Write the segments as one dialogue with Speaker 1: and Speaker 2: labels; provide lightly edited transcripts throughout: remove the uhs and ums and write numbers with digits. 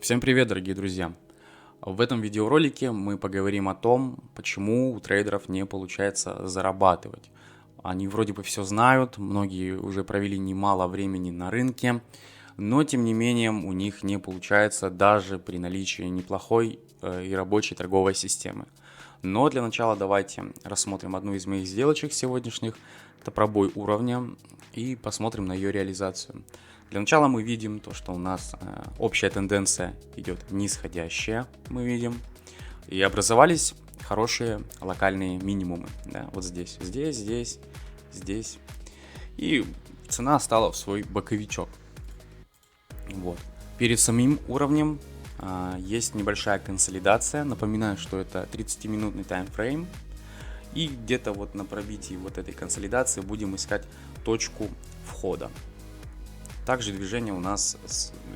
Speaker 1: Всем привет, дорогие друзья! В этом видеоролике мы поговорим о том, почему у трейдеров не получается зарабатывать. Они вроде бы все знают, многие уже провели немало времени на рынке, но тем не менее у них не получается даже при наличии неплохой и рабочей торговой системы. Но для начала давайте рассмотрим одну из моих сделочек сегодняшних. Это пробой уровня и посмотрим на ее реализацию. Для начала мы видим то, что у нас общая тенденция идет нисходящая, мы видим. И образовались хорошие локальные минимумы. Да, вот здесь, здесь. И цена стала в свой боковичок. Вот. Перед самим уровнем есть небольшая консолидация. Напоминаю, что это 30-минутный таймфрейм. И где-то вот на пробитии вот этой консолидации будем искать точку входа. Также движение у нас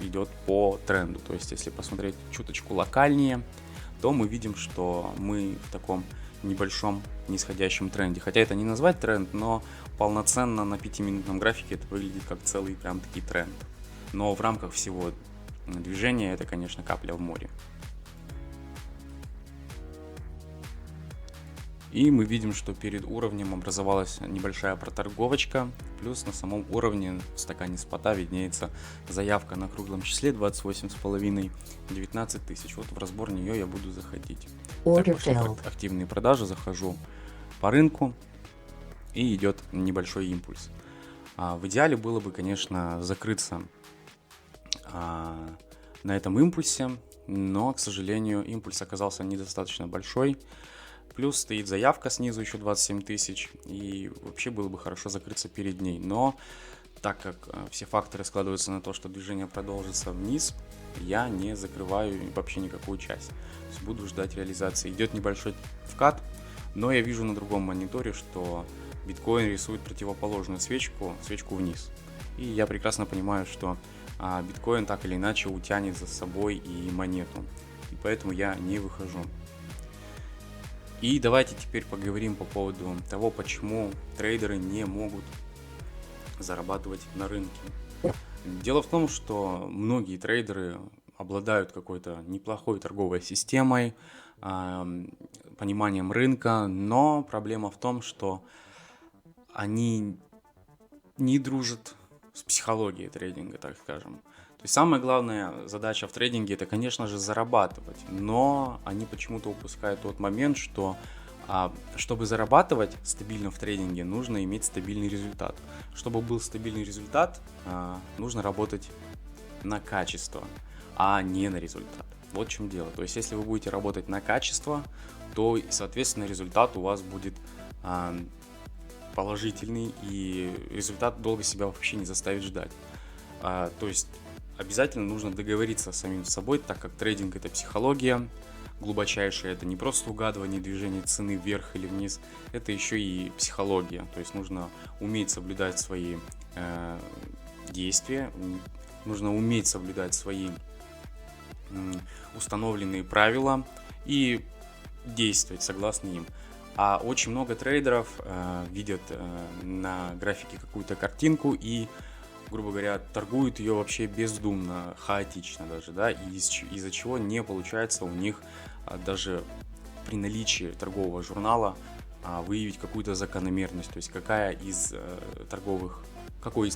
Speaker 1: идет по тренду. То есть, если посмотреть чуточку локальнее, то мы видим, что мы в таком небольшом нисходящем тренде. Хотя это не назвать тренд, но полноценно на 5-минутном графике это выглядит как целый прям таки тренд. Но в рамках всего движения это, конечно, капля в море. И мы видим, что перед уровнем образовалась небольшая проторговочка. Плюс на самом уровне в стакане спота виднеется заявка на круглом числе 28,5, 19 тысяч. Вот в разбор нее я буду заходить. Так, пошли активные продажи, захожу по рынку и идет небольшой импульс. В идеале было бы, конечно, закрыться на этом импульсе, но, к сожалению, импульс оказался недостаточно большой. Плюс стоит заявка снизу еще 27 тысяч, и вообще было бы хорошо закрыться перед ней. Но так как все факторы складываются на то, что движение продолжится вниз, я не закрываю вообще никакую часть. То есть буду ждать реализации. Идет небольшой вкат, но я вижу на другом мониторе, что биткоин рисует противоположную свечку вниз. И я прекрасно понимаю, что биткоин так или иначе утянет за собой и монету. И поэтому я не выхожу. И давайте теперь поговорим по поводу того, почему трейдеры не могут зарабатывать на рынке. Дело в том, что многие трейдеры обладают какой-то неплохой торговой системой, пониманием рынка, но проблема в том, что они не дружат с психологией трейдинга, так скажем. То есть самая главная задача в трейдинге это, конечно же, зарабатывать, но они почему-то упускают тот момент, что чтобы зарабатывать стабильно в трейдинге, нужно иметь стабильный результат. Чтобы был стабильный результат, нужно работать на качество, а не на результат. Вот в чем дело. То есть если вы будете работать на качество, то, соответственно, результат у вас будет положительный, и результат долго себя вообще не заставит ждать. То есть обязательно нужно договориться с самим собой, так как трейдинг это психология глубочайшая, это не просто угадывание движения цены вверх или вниз, это еще и психология. То есть нужно уметь соблюдать свои действия, нужно уметь соблюдать свои установленные правила и действовать согласно им. А очень много трейдеров видят на графике какую-то картинку и, грубо говоря, торгуют ее вообще бездумно, хаотично даже, да, из-за чего не получается у них даже при наличии торгового журнала выявить какую-то закономерность, то есть какой из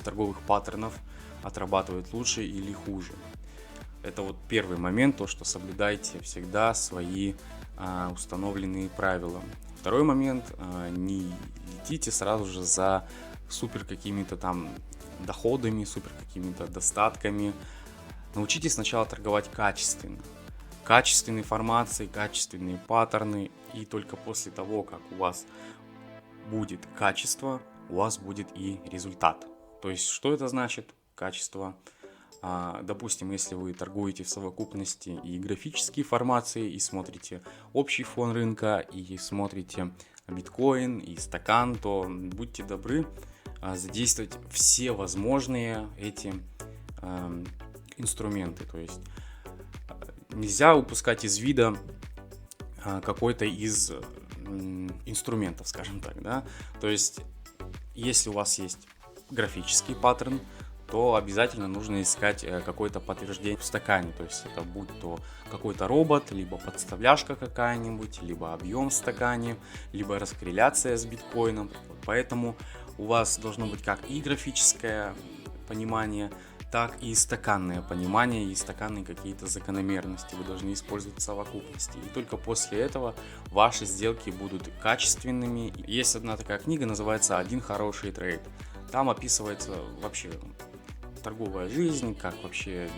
Speaker 1: торговых паттернов отрабатывает лучше или хуже. Это вот первый момент, то, что соблюдайте всегда свои установленные правила. Второй момент, не летите сразу же за супер какими-то там доходами, супер какими-то достатками. Научитесь сначала торговать качественно. Качественной информацией, качественные паттерны. И только после того, как у вас будет качество, у вас будет и результат. То есть, что это значит? Качество. Допустим, если вы торгуете в совокупности и графические формации, и смотрите общий фон рынка, и смотрите биткоин, и стакан, то будьте добры задействовать все возможные эти инструменты. То есть нельзя упускать из вида какой-то из инструментов, скажем так, да. То есть если у вас есть графический паттерн, то обязательно нужно искать какое-то подтверждение в стакане. То есть это будь то какой-то робот, либо подставляшка какая-нибудь, либо объем в стакане, либо раскорреляция с биткоином. Поэтому у вас должно быть как и графическое понимание, так и стаканное понимание, и стаканные какие-то закономерности. Вы должны использовать в совокупности. И только после этого ваши сделки будут качественными. Есть одна такая книга, называется «Один хороший трейд». Там описывается вообще торговая жизнь, как вообще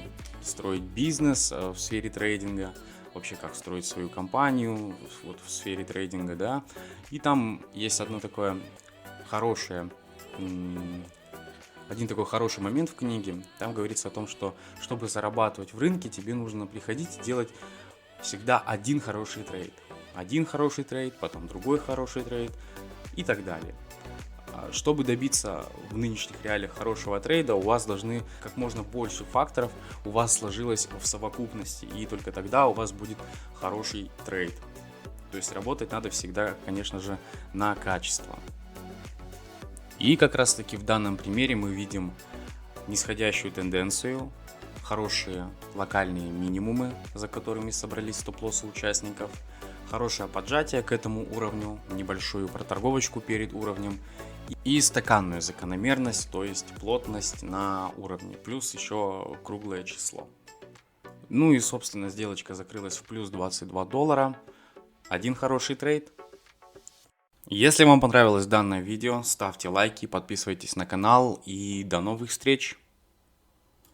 Speaker 1: строить бизнес в сфере трейдинга, вообще как строить свою компанию вот в сфере трейдинга, да. И там есть одно такое хорошее один такой хороший момент в книге. Там говорится о том, что чтобы зарабатывать в рынке, тебе нужно приходить и делать всегда один хороший трейд. Один хороший трейд, потом другой хороший трейд и так далее. Чтобы добиться в нынешних реалиях хорошего трейда, у вас должны как можно больше факторов у вас сложилось в совокупности, и только тогда у вас будет хороший трейд. То есть работать надо всегда, конечно же, на качество. И как раз таки в данном примере мы видим нисходящую тенденцию, хорошие локальные минимумы, за которыми собрались стоп-лоссы участников, хорошее поджатие к этому уровню, небольшую проторговочку перед уровнем и стаканную закономерность, то есть плотность на уровне, плюс еще круглое число. Ну и собственно сделочка закрылась в плюс $22. Один хороший трейд. Если вам понравилось данное видео, ставьте лайки, подписывайтесь на канал и до новых встреч!